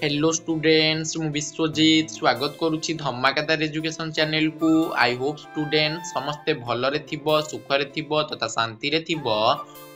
Hello students मु विश्वजीत स्वागत करुछि धमाकादार education channel को। आई होप स्टूडेंट समस्ते भलरे थिबो सुखरे थिबो तथा शांति रे थिबो।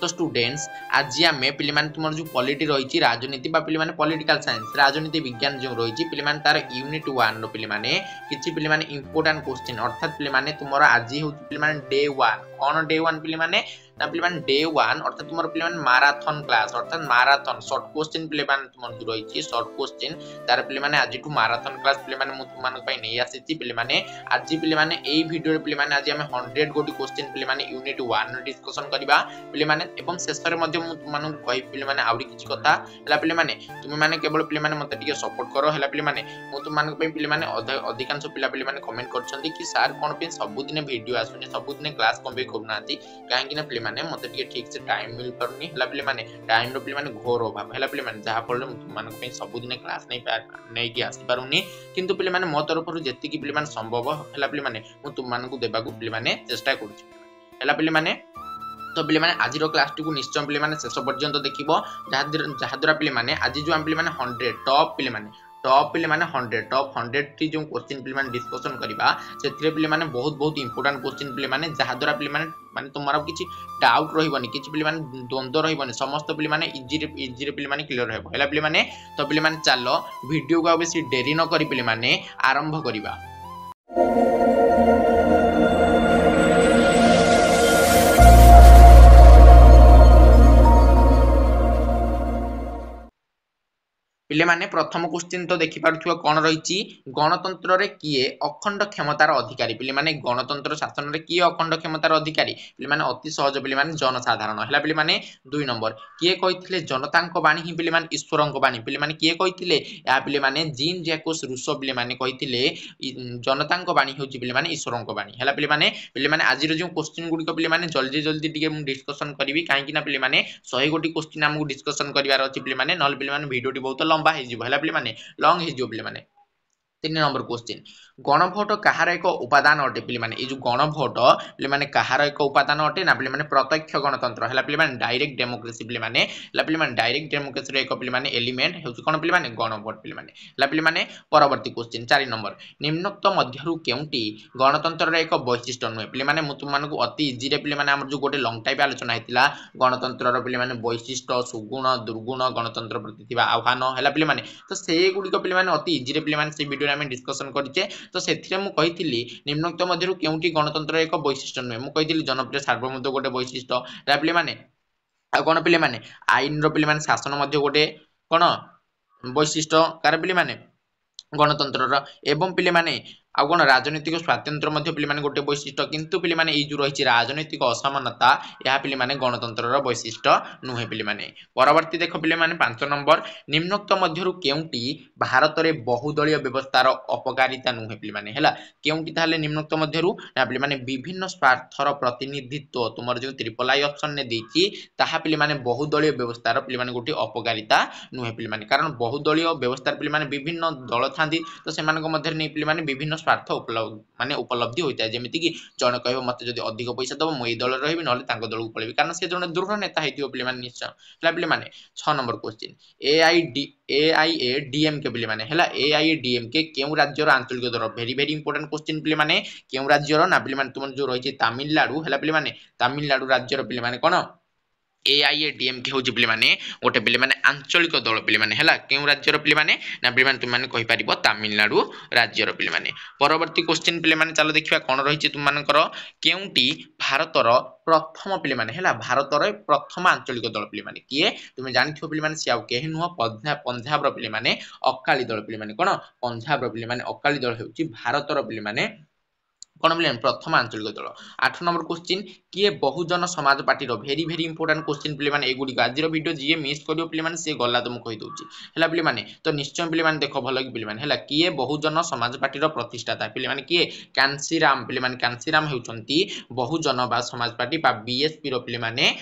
तो स्टूडेंट्स आज आमे पिले माने तुमर जो पॉलिटी रहिछि राजनीति बा पिले माने पॉलिटिकल साइंस राजनीति विज्ञान जो रहिछि पिले माने तार यूनिट 1 रो पिले माने किछि पिले माने इंपोर्टेंट क्वेश्चन अर्थात पिले माने तुमर आज होछि पिले माने डे 1 कोन डे 1 पिले माने ना पिले माने डे 1 अर्थात तुमर पिले माने मैराथन क्लास अर्थात मैराथन शॉर्ट क्वेश्चन पिले माने तुमर जो रहिछि शॉर्ट क्वेश्चन तार पिले माने आज टू मैराथन क्लास पिले माने मु तुमन पई नै आसीछि पिले माने आज पिले माने एई वीडियो रे पिले माने आज हम 100 गोटी क्वेश्चन पिले माने यूनिट 1 रे डिस्कशन करबा पिले माने एवं शेष रे मध्ये मु तुमन कहि पिले माने आउरी किछ कथा हला पिले माने तुमे माने केवल पिले माने मते टिके सपोर्ट करो हला पिले माने मु तुमन पई पिले माने अधिकांश पिले माने कमेंट करछंती कि सर कोन पे सब दिन वीडियो आसुनी सब दिन क्लास कोन पे करूनाती काहे कि ना पिले माने मते टिके ठीक से टाइम मिल परनी हला पिले माने टाइम रो पिले माने घोर अभाव हला पिले माने जहा फल मु तुमन पई सब दिन क्लास नै कि आसी पारुनी किंतु पिले माने मो तरफ रु जेति कि पिले माने संभव हला पिले माने मु तुमन को देबा को पिले माने चेष्टा करूछि हला पिले माने तो पिले माने आज रो क्लास को निश्चय पिले माने शेष पर्यंत देखिबो जहा द्वारा पिले माने आज जो हम पिले माने 100 टॉप पिले माने 100 टॉप 100 टी जो क्वेश्चन पिले माने डिस्कशन करबा सेथिरे पिले माने बहुत इंपोर्टेंट क्वेश्चन पिले माने जहा द्वारा पिले माने तुम्हारा किछि डाउट रहिबनी किछि पिले माने द्वंद्व रहिबनी समस्त पिले माने इजी रे पिले माने क्लियर हेबो हला पिले माने तो पिले माने चलो वीडियो को बेसी देरी न करी पिले माने आरंभ करबा। पिले माने प्रथम क्वेश्चन तो देखि पारुथुवा कोन रहिछि गणतंत्र रे किए अखंड क्षमतार अधिकारी पिले माने गणतंत्र शासन रे किए अखंड क्षमतार अधिकारी पिले माने अति सहज पिले माने जनसाधारण हला पिले माने 2 नंबर किए कहिथिले जनतांको बाणी ही पिले माने ईश्वरंको बाणी पिले माने किए कहिथिले या पिले माने जीन जैकोस रूसो पिले माने कहिथिले जनतांको बाणी होछि पिले माने ईश्वरंको बाणी हला पिले माने आज रो जो क्वेश्चन गुडी को पिले माने जल्दी टिके मु डिस्कशन करबी काहे कि ना पिले माने 100 गोटी क्वेश्चन हमहु डिस्कशन करबार अछि पिले माने नल पिले माने वीडियो टी बहुत लंबा हे जिवो हला पिले माने लॉन्ग हे जिवो पिले माने 3 नंबर क्वेश्चन गणभोट कहार एक उपादान अटे पिले माने ए जो गणभोट पिले माने कहार एक उपादान अटे ना पिले माने प्रत्यक्ष गणतंत्र हला पिले माने डायरेक्ट डेमोक्रेसी पिले माने हला पिले माने डायरेक्ट डेमोक्रेसी रे एक पिले माने एलिमेंट हेउछि कोन पिले माने गणभोट पिले माने हला पिले माने परवर्ती क्वेश्चन 4 नंबर निम्नोक्त मध्यरु केउंटी गणतंत्र रे एक वैशिष्ट्य नुहे पिले माने मुतु मानकु अति इजी रे पिले माने हमर जो गोटे लॉन्ग टाइप आलोचना हेतिला गणतंत्र रो पिले माने वैशिष्ट्य सुगुण दुर्गुण गणतंत्र प्रति थिबा आह्वान हला पिले माने तो से गुडी को पिले माने अति इजी रे पिले माने से वीडियो रे हम डिस्कशन करिचे तो सेथिरे मु कहिथिली निम्नोक्त मध्यरु केउंटी गणतंत्र एक वैशिष्ट्य नुहे मु कहिथिली जनप्रिय सार्वभौमत्व गोटे वैशिष्ट्य रा पिले माने आ कोन पिले माने आईन रो पिले माने शासन मध्य गोटे कोन वैशिष्ट्य कार पिले माने गणतंत्र रो एवं पिले माने आ कोन राजनीतिक स्वातंत्र्य मध्य पिले माने गोटे वैशिष्ट्य किंतु पिले माने ई जो रहिछि राजनीतिक असमानता या पिले माने गणतंत्र रो वैशिष्ट्य नुहे पिले माने परवर्ती देखो पिले माने 5 नंबर निम्नोक्त मध्यरु केउंटी भारत रे बहुदलीय व्यवस्थार अपकारिता नुहे पिले माने हैला केउंटी ताले निम्नोक्त मध्यरु ना पिले माने विभिन्न स्वार्थर प्रतिनिधित्व तुमर जो ट्रिपल आई ऑप्शन ने देछि ताहा पिले माने बहुदलीय व्यवस्थार पिले माने गोटी अपकारिता नुहे पिले माने कारण बहुदलीय व्यवस्थार पिले माने विभिन्न दल थांदी तो सेमान को मध्य ने पिले माने विभिन्न स्वार्थ उपलब्धि होता है जेमिति कि जण कहबो मते जदी अधिक पैसा दबो मई दल रहबी नले तांको दल को पळेबी कारण से जण दृढ़ नेता हेतियो पिले माने निश्चय हला पिले माने 6 नंबर क्वेश्चन एआईएडीएमके पिले माने हला एआईएडीएमके केउ राज्यर आंचलिक दल वेरी इंपोर्टेंट क्वेश्चन पिले माने केउ राज्यर ना पिले माने तुमन जो रहिछि तमिलनाडु हला पिले माने तमिलनाडु राज्यर पिले माने कोन एआईएडीएमके होछि पिले माने गोटे पिले माने आंचलिक दल पिले माने हला केउ राज्यर पिले माने ना पिले माने तुम माने कहि परिबो तमिलनाडु राज्यर पिले माने परवर्ती क्वेश्चन पिले माने चलो देखिबा कोन रहिछि तुम मानकर केउंटी भारतर प्रथम पिले माने हला भारतर प्रथम आंचलिक दल पिले माने किए तुमे जानिथियो पिले माने सियाउ केहि नुह पंजाब रो पिले माने अकाली दल पिले माने कोन पंजाब रो पिले माने अकाली दल हेउछि भारतर पिले माने कोन पिले प्रथम आंचलिक दल 8 नंबर क्वेश्चन किए बहुजन समाज पार्टी रो वेरी इंपोर्टेंट क्वेश्चन पिले माने एगुडी आज रो वीडियो जिए मिस करियो पिले माने से गला तो मु कहि दोछि हला पिले माने तो निश्चय पिले माने देखो भलो कि पिले माने हला किए बहुजन समाज पार्टी रो प्रतिष्ठाता पिले माने किए कांसीराम पिले माने कांसीराम हेउचंती बहुजन बा समाज पार्टी बा बीएसपी रो पिले माने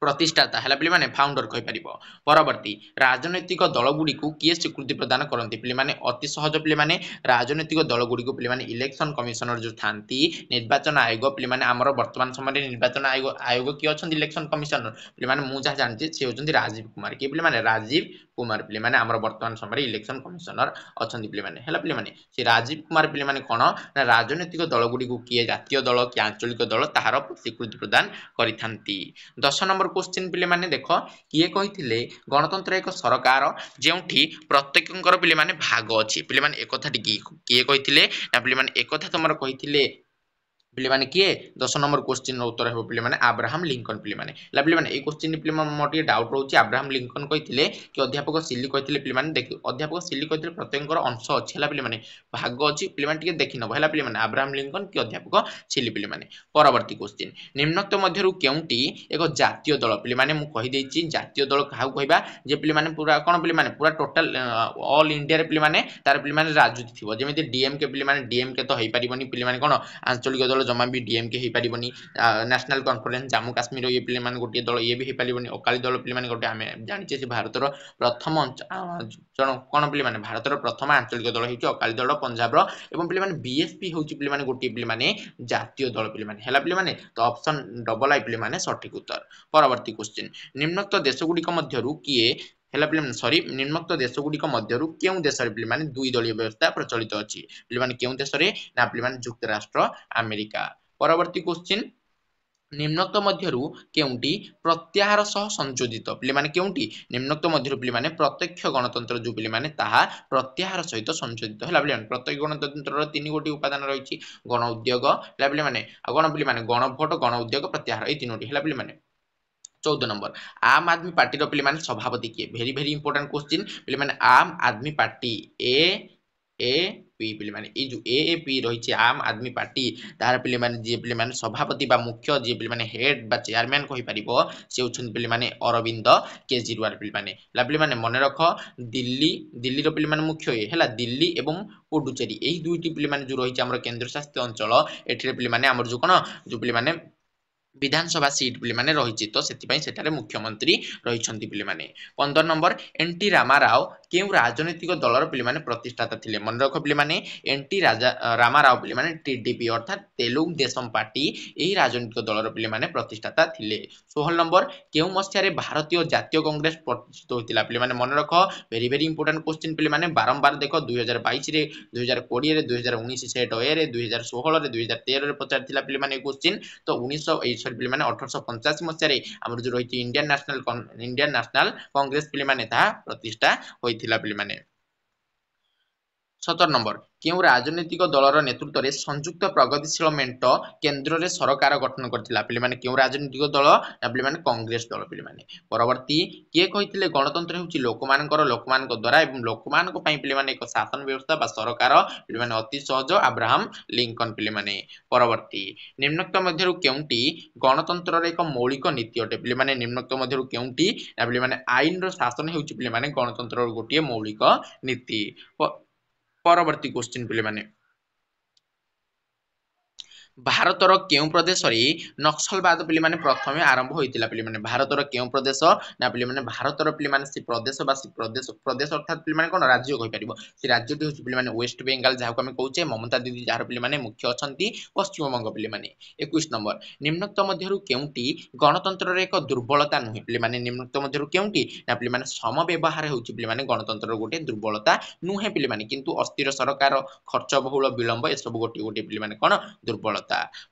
प्रतिष्ठाता हला पिले माने फाउंडर कहि परिबो परवर्ती राजनैतिक दल गुडी को किए स्वीकृति प्रदान करंती पिले माने अति सहज पिले माने राजनैतिक दल गुडी को पिले माने इलेक्शन कमिशनर जो थांती निर्वाचन आयोग पिले माने हमर वर्तमान समय निर्वाचन आयोग की अछन इलेक्शन कमिशनर पिले माने मु जा जानती से होचंती राजीव कुमार के पिले माने राजीव कुमार पिले माने हमर वर्तमान समय इलेक्शन कमिशनर अछंती पिले माने हला पिले माने से राजीव कुमार पिले माने कोन ना राजनीतिक दल गुडी को किए जातीय दल कि आंचलिक दल ताहार स्वीकृति प्रदान करिथांती 10 नंबर क्वेश्चन पिले माने देखो किए कहिथिले गणतंत्र एक सरकार जेउठी प्रत्येकंकर पिले माने भाग अछि पिले माने एकथा किए कहिथिले ना पिले माने एकथा तमर कहिथिले पिले माने किए 10 नंबर क्वेश्चन रो उत्तर हेबो पिले माने अब्राहम लिंकन पिले माने ला पिले माने ए क्वेश्चन पिले मोटे डाउट रहउची अब्राहम लिंकन कहिथिले कि अध्यापक सिल्ली कहिथिले पिले माने देखि अध्यापक सिल्ली कहिथिले प्रत्येकंकर अंश अछि हला पिले माने भाग अछि पिले माने टिके देखि नबो हला पिले माने अब्राहम लिंकन कि अध्यापक सिल्ली पिले माने परवर्ती क्वेश्चन निम्नोक्त मध्यरु केउंटी एक जातीय दल पिले माने मु कहि देछि जातीय दल काहू कहबा जे पिले माने पूरा कोन पिले माने पूरा टोटल ऑल इंडिया रे पिले माने तार पिले माने राजनीति थिबो जेमिति डीएमके पिले माने डीएमके तो हेइ परिबनी पिले माने कोन आंचलिक दल जमा भी डीएमके हेइ परिबनी नेशनल कॉन्फ्रेंस जम्मू काश्मीर ये पिले माने गोटे दल ये भी हेइ परिबनी अकाली दल पिले माने गोटे आमे जानिचे से भारतर प्रथम जन कोन पिले माने भारतर प्रथम आंचलिक दल हेछि अकाली दल पंजाब रो एवं पिले माने बीएसपी होछि पिले माने गोटे पिले माने जातीय दल पिले माने हला पिले माने तो ऑप्शन डबल आई पिले माने सठिक उत्तर परवर्ती क्वेश्चन निम्नोक्त देश गुडी को मध्यरु किए हला पिले माने सॉरी निम्नोक्त देश गुडी को मध्यरु केउ देश रे पिले माने दुई दलीय व्यवस्था प्रचलित अछि पिले माने केउ देश रे ना पिले माने युक्त राष्ट्र अमेरिका परवर्ती क्वेश्चन निम्नोक्त मध्यरु केउंटी प्रत्याहार सह संयोजित पिले माने केउंटी निम्नोक्त मध्यरु पिले माने प्रत्यक्ष गणतंत्र जो पिले माने ताहा प्रत्याहार सहित संयोजित हला पिले माने प्रत्यक्ष गणतंत्र रो तीन गोटी उपादान रहिछि गण उद्योग हला पिले माने आ गण पिले माने गण भोट गण उद्योग प्रत्याहार ए तीनोटी हला पिले माने 14 नंबर आम आदमी पार्टी रो पिले माने सभापति किए वेरी वेरी इंपोर्टेंट क्वेश्चन पिले माने आम आदमी पार्टी ए पी पिले माने ए जो एएपी रहिछि आम आदमी पार्टी तार पिले माने जे पिले माने सभापति बा मुख्य जे पिले माने हेड बा चेयरमैन कहि परिबो से उछन पिले माने अरविंद केजरीवाल पिले माने ला पिले माने मने रख दिल्ली रो पिले माने मुख्य ए हला दिल्ली एवं पुडुचेरी एही दुईटी पिले माने जो रहिछि हमर केंद्र शासित अंचल एठिरे पिले माने हमर जो कोन जो पिले माने विधानसभा सीट पिले माने रहिछि तो सेति पई सेटारे मुख्यमंत्री रहिछंती पिले माने 15 नंबर एनटी रामाराव केउ राजनीतिक दलर पिले माने प्रतिष्ठाता थिले मन रख पिले माने एनटी रामाराव पिले माने टीडीपी अर्थात तेलुगु देशम पार्टी एही राजनीतिक दलर पिले माने प्रतिष्ठाता थिले 16 नंबर केउ मस्यारे भारतीय जातीय कांग्रेस प्रतिष्ठित होतिला पिले माने मन रख वेरी वेरी इंपोर्टेंट क्वेश्चन पिले माने बारंबार देखो 2022 रे 2020 रे 2019 सेट ए रे 2016 रे 2013 रे पचार थिला पिले माने क्वेश्चन तो 19 पिले माने 1885 मसिया रे हमर जो रहिति इंडियन नेशनल कांग्रेस पिले माने ता प्रतिष्ठा होइथिला पिले माने 17 नंबर केउ राजनीतिक दलर नेतृत्व रे संयुक्त प्रगतिशील मेंट केंद्र रे सरकार गठन करथिला पिले माने केउ राजनीतिक दल ना पिले माने कांग्रेस दल पिले माने परवर्ती के कहिथिले गणतंत्र हेउची लोकमानक द्वारा एवं लोकमानक पई पिले माने एक शासन व्यवस्था बा सरकार पिले माने अति सहज अब्राहम लिंकन पिले माने परवर्ती निम्नोक्त मध्यरु केउंटी गणतंत्र रे एक मौलिक नीति अटे पिले माने निम्नोक्त मध्यरु केउंटी ना पिले माने आईन रो शासन हेउची पिले माने गणतंत्र रो गोटिए मौलिक नीति परवर्ती क्वेश्चन पिले माने भारतर केउ प्रदेश रे नक्सलवाद पिले माने प्रथमे आरंभ होइतिला पिले माने भारतर केउ प्रदेश ना पिले माने भारतर पिले माने से प्रदेश अर्थात पिले माने कोन राज्य कहि परिबो से राज्यटी होछि पिले माने वेस्ट बेंगल जाहा को हम कहउचे ममता दीदी जार पिले माने मुख्य अछंती पश्चिम बंग पिले माने 21 नंबर निम्नोक्त मध्यरु केउंटी गणतंत्र रे एक दुर्बलता नुहे पिले माने निम्नोक्त मध्यरु केउंटी ना पिले माने सम व्यवहार होछि पिले माने गणतंत्र रो गोटे दुर्बलता नुहे पिले माने किंतु अस्थिर सरकार खर्च बहुल विलंब ए सब गोटे गोटे पिले माने कोन दुर्बल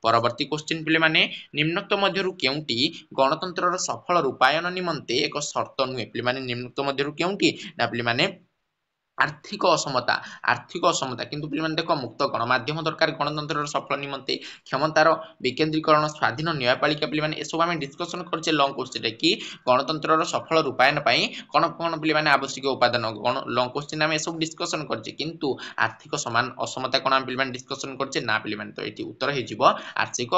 परवर्ती क्वेश्चन पिले माने निम्नोक्त मध्यरु केउंटी गणतंत्र सफल रूपायन निमंते एक शर्त नुहे पिले माने निम्नोक्त मध्यरु केउंटी ना पिले माने आर्थिक असमता किंतु पिले माने देखो मुक्त गणमाध्यम दरकार गणतंत्र सफल निमंते क्षमतार विकेंद्रीकरण स्वाधीन न्यायपालिका पिले माने एसो हम डिस्कशन करछे लॉन्ग क्वेश्चन रे कि गणतंत्र सफल रूपायन पई कोन कोन पिले माने आवश्यक उपादान लॉन्ग क्वेश्चन हम एसो डिस्कशन करछे किंतु आर्थिक समान असमता कोन हम पिले माने डिस्कशन करछे ना पिले माने तो एटी उत्तर हे जिवो आर्थिक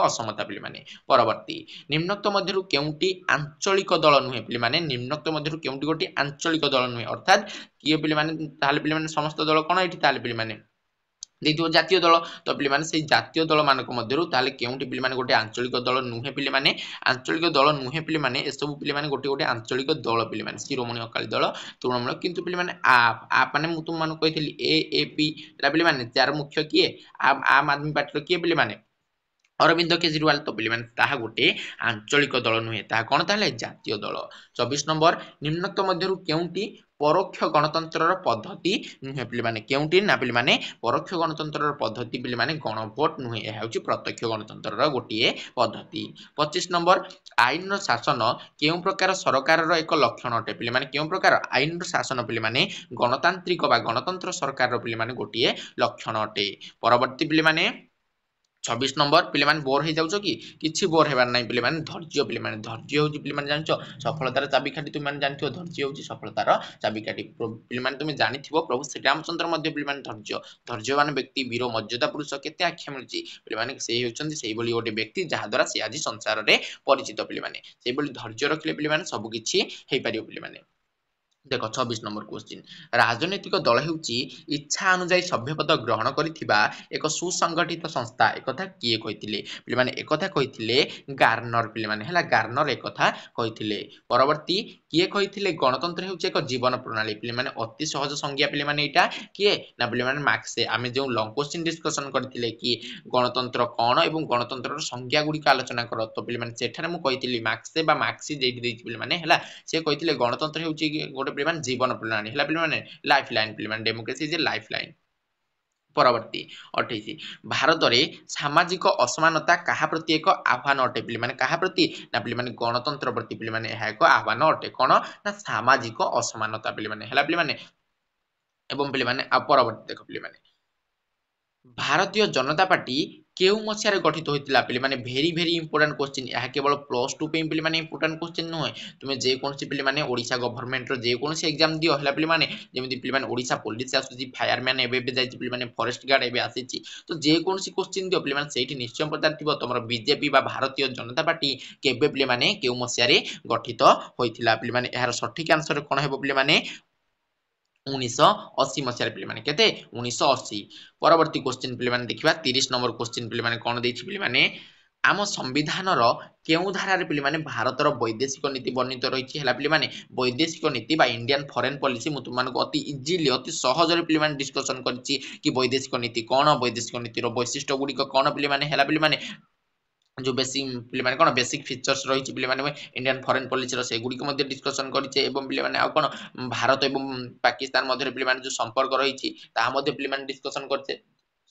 असमता पिले माने परवर्ती निम्नोक्त मध्यरु केउंटी आंचलिक दल नुहे पिले माने निम्नोक्त मध्यरु केउंटी गोटी आंचलिक दल नुहे अर्थात किए पिले माने ताले पिले माने समस्त दल कोन एठी ताले पिले माने देखियो जातीय दल तो पिले माने से जातीय दल मानक मध्यरु ताले केउंटी पिले माने गोटे आंचलिक दल नुहे पिले माने आंचलिक दल नुहे पिले माने ए सब पिले माने गोटे गोटे आंचलिक दल पिले माने शिरोमणि अकाली दल तृणमूल किंतु पिले माने आप माने मु तुम माने कहितली एएपी ला पिले माने चार मुख्य किए आम आदमी पार्टी रो किए पिले माने अरविंद केजरीवाल तो पिलेमाने ताहा गोटे आंचलिक दल नुहे ताहा कोन ताहले जातीय दल। 24 नंबर निम्नक मध्यरु केउंटी परोक्ष गणतंत्रर पद्धति नुहे पिलेमाने केउंटी ना पिलेमाने परोक्ष गणतंत्रर पद्धति पिलेमाने गणभोट नुहे एहा होची प्रत्यक्ष गणतंत्रर गोटिए पद्धति। 25 नंबर आईन शासन केउ प्रकार सरकारर एक लक्षण अटे पिलेमाने केउ प्रकार आईन शासन पिलेमाने गणतांत्रिक बा गणतंत्र सरकार पिलेमाने गोटिए लक्षण अटे। परवर्ती पिलेमाने 26 नंबर पिलेमाने बोर हो जाउछो कि किछि बोर हेबार नै पिलेमाने धैर्य होची पिलेमाने जानछो सफलतार चाबिकाठी तुम माने जानथिबो धैर्य होची सफलतार चाबिकाठी पिलेमाने तुम जानिथिबो प्रभु श्री रामचंद्र मध्ये पिलेमाने धैर्यवान व्यक्ति वीर मर्यादा पुरुष केते आख्या मिलुची पिलेमाने से होचंदी सेही बोली गोटे व्यक्ति जहा द्वारा से आज संसार रे परिचित पिलेमाने सेही बोली धैर्य रखले पिलेमाने सब किछि हेइ पारियो पिलेमाने। देख 26 नंबर क्वेश्चन राजनैतिक दल हेउची इच्छा अनुसार सभ्यपद ग्रहण करिथिबा एक सुसंगठित संस्था एकथा किए कहिथिले पिलेमाने एकथा कहिथिले गार्नर पिलेमाने हला गार्नर एकथा कहिथिले। परवर्ती किए कहिथिले गणतंत्र हेउची एक जीवन प्रणाली पिलेमाने अति सहज संज्ञा पिलेमाने एटा किए ना पिलेमाने मार्क्स आमे जो लॉन्ग क्वेश्चन डिस्कशन करथिले कि गणतंत्र कोन एवं गणतंत्रर संज्ञा गुडी का आलोचना कर तो पिलेमाने सेठारे मु कहिथिली मार्क्स बा मार्क्स जेठी देछि पिलेमाने हला से कहिथिले गणतंत्र हेउची गोटे पिलेमाने जीवन प्रणाली हला पिलेमाने लाइफ लाइन पिलेमाने democracy is a life line. परवर्ती 28 भारत रे सामाजिक असमानता कहा प्रति एक आह्वान अटे पिलेमाने कहा प्रति ना पिलेमाने गणतंत्र प्रति पिलेमाने एहा एक आह्वान अटे कोन ना सामाजिक असमानता पिलेमाने हला पिलेमाने एवं पिलेमाने परवर्ती देख पिलेमाने भारतीय जनता पार्टी केउ मसिया रे गठित होइतिला पिलेमाने भेरी इंपोर्टेंट क्वेश्चन यह केवल +2 पे पिलेमाने इंपोर्टेंट क्वेश्चन नुहे तुमे जे कोनसी पिलेमाने ओडिसा गवर्नमेंट रो जे कोनसी एग्जाम दियो हला पिलेमाने जेमिति पिलेमाने ओडिसा पुलिस आसुची फायरमैन एबे जाईची पिलेमाने फॉरेस्ट गार्ड एबे आसीची तो जे कोनसी क्वेश्चन दियो पिलेमाने सेठी निश्चय पदार्थ थिबो तमरो बीजेपी बा भारतीय जनता पार्टी केबे पिलेमाने केउ मसिया रे गठित होइतिला पिलेमाने एहार सठिक आंसर कोन हेबो पिलेमाने 1980 मसिया पिलेमाने केते 1980। परवर्ती क्वेश्चन पिलेमाने देखिबा 30 नंबर क्वेश्चन पिलेमाने कोन देछि पिलेमाने आम संविधान रो केउ धारा रे पिलेमाने भारत रो वैदेशिक नीति वर्णित रहिछि हला पिलेमाने वैदेशिक नीति बा इंडियन फॉरेन पॉलिसी मु तुमन को अति इजीली अति सहज रे पिलेमाने डिस्कशन करछि कि वैदेशिक नीति कोन वैदेशिक नीति रो वैशिष्ट्य गुडी को कोन पिलेमाने हला पिलेमाने जो बेसिक पिलेमाने कोन बेसिक फीचर्स रहिछि पिलेमाने इंडियन फॉरेन पॉलिसी रो से गुडी को मध्ये डिस्कशन करिचे एवं पिलेमाने आ कोन भारत एवं पाकिस्तान मध्ये पिलेमाने जो संपर्क रहिछि ता मध्ये पिलेमाने डिस्कशन करचे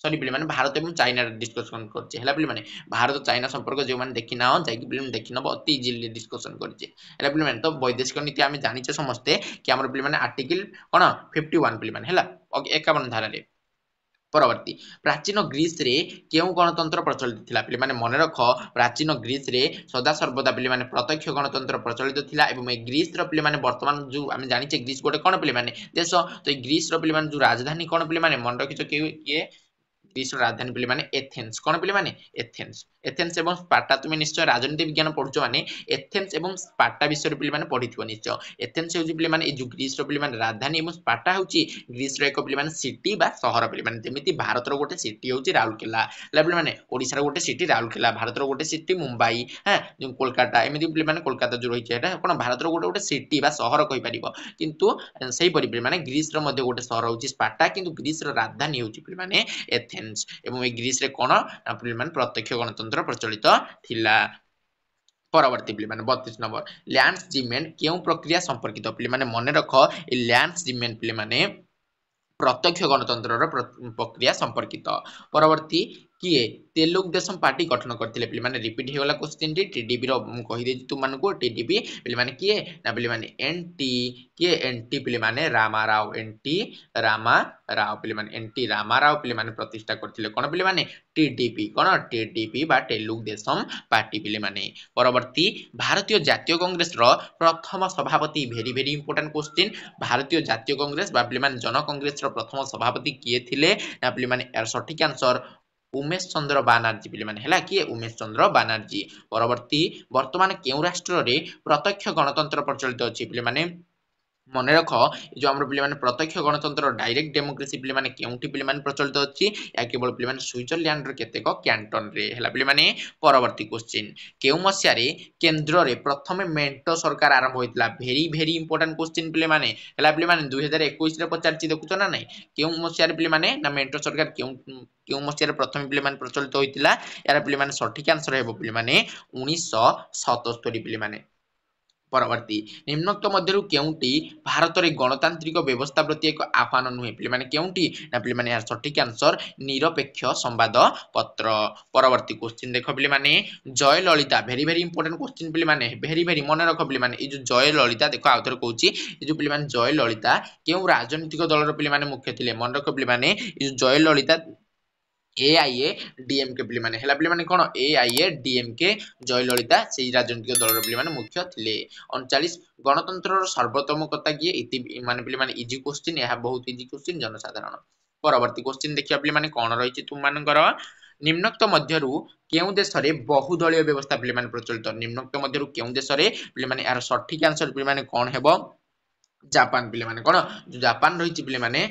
सॉरी पिलेमाने भारत एवं चाइना डिस्कशन करचे हला पिलेमाने भारत चाइना संपर्क जो माने देखि ना जाई कि पिलेमाने देखि नबो अति इजीली डिस्कशन करचे हला पिलेमाने तो वैदेशिक नीति आमे जानिचे समस्ते कि हमर पिलेमाने आर्टिकल कोन 51 पिलेमाने हला 51 धारा रे। परवर्ती प्राचीन ग्रीस रे केउ गणतंत्र प्रचलित थिला पिलेमाने मने रख प्राचीन ग्रीस रे सदा सर्वदा पिलेमाने प्रत्यक्ष गणतंत्र प्रचलित थिला एवं ए ग्रीस रो पिलेमाने वर्तमान जो आमे जानिचे ग्रीस गोटे कोन पिलेमाने देश तो ए ग्रीस रो पिलेमाने जो राजधानी कोन पिलेमाने मन रखिचो किए ग्रीस रो राजधानी पिलेमाने एथेंस कोन पिलेमाने एथेंस एथेंस एवं स्पार्टा तुमे निश्चय राजनीति विज्ञान पढुचो माने एथेंस एवं स्पार्टा विषय पिलेमाने पढिथिबो निश्चय एथेंस हेउची पिलेमाने ए जो ग्रीस रो पिलेमाने राजधानी एवं स्पार्टा हेउची ग्रीस रो एक पिलेमाने सिटी बा शहर पिलेमाने जेमिति भारत रो गोटे सिटी हेउची राउरकेला हला पिलेमाने ओडिसा रो गोटे सिटी राउरकेला भारत रो गोटे सिटी मुंबई हां जो कोलकाता एमिति पिलेमाने कोलकाता जो रहिছে एटा कोन भारत रो गोटे सिटी बा शहर कहि परिबो किंतु सेही परि पिलेमाने ग्रीस रो मध्ये गोटे शहर हेउची स्पार्टा किंतु ग्रीस रो राजधानी हेउची पिलेमाने एथेंस एवं ए ग्रीस रे कोन पिलेमाने प्रत्यक्ष गणतंत्र प्रचलित थिला। परवर्ती पिलेमाने 32 नंबर लैंड्सजीमेंट केउ प्रक्रिया संपर्कित पिलेमाने मने रख ए लैंड्सजीमेंट पिलेमाने प्रत्यक्ष गणतंत्र प्रक्रिया संपर्कित। परवर्ती किए तेलुगु देशम पार्टी गठन करथिले पिलेमाने रिपीट हेगला क्वेश्चन टीडीपी रो कहि देछि तुम मानको टीडीपी पिलेमाने किए ना पिलेमाने एनटी किए एनटी पिलेमाने रामाराव एनटी रामाराव पिलेमाने एनटी रामाराव पिलेमाने प्रतिष्ठा करथिले कोन पिलेमाने टीडीपी कोन टीडीपी बा तेलुगु देशम पार्टी पिलेमाने। परवर्ती भारतीय जातीय कांग्रेस रो प्रथम सभापति भेरी इंपोर्टेंट क्वेश्चन भारतीय जातीय कांग्रेस बा पिलेमाने जन कांग्रेस रो प्रथम सभापति किए थिले ना पिलेमाने यार सठिक आंसर उमेश चंद्र बानर्जी पिलेमाने हला किए उमेश चंद्र बानर्जी। परवर्ती वर्तमान केउ राष्ट्र रे प्रत्यक्ष गणतंत्र प्रचलित अछि पिलेमाने মনে রখ এই যে আমরা পিলাମାନେ প্রত্যক্ষ গণতন্ত্র ডাইরেক্ট ডেমোক্রেসি পিলাମାନେ কেউটি পিলাମାନେ প্রচলিত ଅଛି ଏହା କେବଳ ପିଲାମାନେ ସୁଇଜରଲ୍ୟାଣ୍ଡର କେତେକ କ୍ୟାଣ୍ଟନରେ ହେଲା ପିଲାମାନେ ପରବର୍ତ୍ତୀ କ୍ୱେଶ୍ଚିନ୍ କେଉଁ ମସିହାରେ କେନ୍ଦ୍ରରେ ପ୍ରଥମେ ମେଣ୍ଟ ସରକାର ଆରମ୍ଭ ହୋଇଥିଲା ଭେରି ଇମ୍ପୋର୍ଟାଣ୍ଟ କ୍ୱେଶ୍ଚିନ୍ ପିଲାମାନେ ହେଲା ପିଲାମାନେ 2021 ରେ ପଚାରିଛି ଦେଖୁଛ ନା ନାହିଁ କେଉଁ ମସିହାରେ ପିଲାମାନେ ନା ମେଣ୍ଟ ସରକାର କେଉଁ ମସିହାରେ ପ୍ରଥମେ ପିଲାମାନେ ପ୍ରଚଳିତ ହୋଇଥିଲା ଏହାର ପିଲାମାନେ ସଠିକ ଆନ୍ସର ହେବ ପିଲାମାନେ 1977 ପିଲାମାନେ ପରବର୍ତ୍ତୀ ନିମ୍ନୋକ୍ତ ମଧ୍ୟରୁ କେଉଁଟି ଭାରତରେ ଗଣତାନ୍ତ୍ରିକ ବ୍ୟବସ୍ଥା ପ୍ରତି ଏକ ଆହ୍ୱାନ ନୁହେଁ ପିଲାମାନେ କେଉଁଟି ନା ପିଲାମାନେ ଏହାର ସଠିକ ଆନ୍ସର ନିରପେକ୍ଷ ସମ୍ବାଦ ପତ୍ର ପରବର୍ତ୍ତୀ କ୍ୱେଶ୍ଚିନ୍ ଦେଖ ପିଲାମାନେ ଜୟଲଳିତା ଭେରି ଇମ୍ପୋର୍ଟାଣ୍ଟ କ୍ୱେଶ୍ଚିନ୍ ପିଲାମାନେ ଭେରି ମନେ ରଖ ପିଲାମାନେ এই যে ଜୟଲଳିତା ଦେଖ ଆଉ ଥରେ କହୁଛି এই যে ପିଲାମାନେ ଜୟଲଳିତା କେଉଁ ରାଜନୈତିକ ଦଳର ପିଲାମାନେ ମୁଖ୍ୟ ଥିଲେ ମନେ ରଖ ପିଲାମାନେ এই যে ଜୟଲଳିତା AIADMK ପିଲାମାନେ ହେଲା ପିଲାମାନେ କଣ AIADMK ଜୟଲଳିତା ସେଇ ରାଜନୈତିକ ଦଳର ପିଲାମାନେ ମୁଖ୍ୟ ଥିଲେ 39 ଗଣତନ୍ତ୍ରର ସର୍ବୋତ୍ତମକତା କିଏ ମାନେ ପିଲାମାନେ ଇଜି କ୍ୱେଶ୍ଚିନ୍ ଏହା ବହୁତ ଇଜି କ୍ୱେଶ୍ଚିନ୍ ଜନସାଧାରଣ ପରବର୍ତ୍ତୀ କ୍ୱେଶ୍ଚିନ୍ ଦେଖିବା ପିଲାମାନେ କଣ ରହିଛି ତୁମମାନଙ୍କର ନିମ୍ନୋକ୍ତ ମଧ୍ୟରୁ କେଉଁ ଦେଶରେ ବହୁଦଳୀୟ ବ୍ୟବସ୍ଥା ପିଲାମାନେ ପ୍ରଚଳିତ ନିମ୍ନୋକ୍ତ ମଧ୍ୟରୁ କେଉଁ ଦେଶରେ ପିଲାମାନେ ଏହାର ସଠିକ ଆନ୍ସର ପିଲାମାନେ କଣ ହେବ ଜାପାନ ପିଲାମାନେ କଣ ଜାପାନ ରହିଛି ପିଲାମାନେ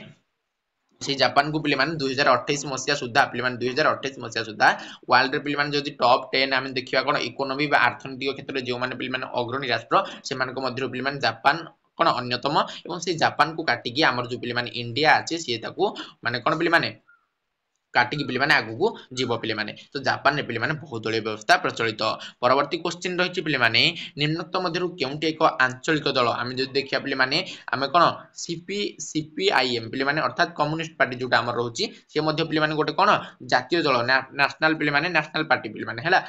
से जापान को पिलेमान 2028 मसिया सुधा पिलेमान 2028 मसिया सुधा वर्ल्ड रे पिलेमान जदी टॉप 10 आमे देखिबा कोन इकोनॉमी बा अर्थनीतिक क्षेत्र जे माने पिलेमान अग्रणी राष्ट्र से मान को मध्य पिलेमान जापान कोन अन्यतम एवं से जापान को काटिकी हमर जो पिलेमान इंडिया अछि से ताको माने कोन पिलेमान काटिकी पिलेमाने आगु जीव पिलेमाने तो जापान रे पिलेमाने बहुदलीय व्यवस्था प्रचलित परवर्ती क्वेश्चन रहिछि पिलेमाने निम्नोक्त मध्यरु केउंटी एक आंचलिक दल आमे जदि देखिया पिलेमाने आमे कोन सीपीआईएम पिलेमाने अर्थात कम्युनिस्ट पार्टी जोटा हमर रहउछि से मध्य पिलेमाने गोटे कोन जातीय दल नेशनल पिलेमाने नेशनल पार्टी पिलेमाने हैला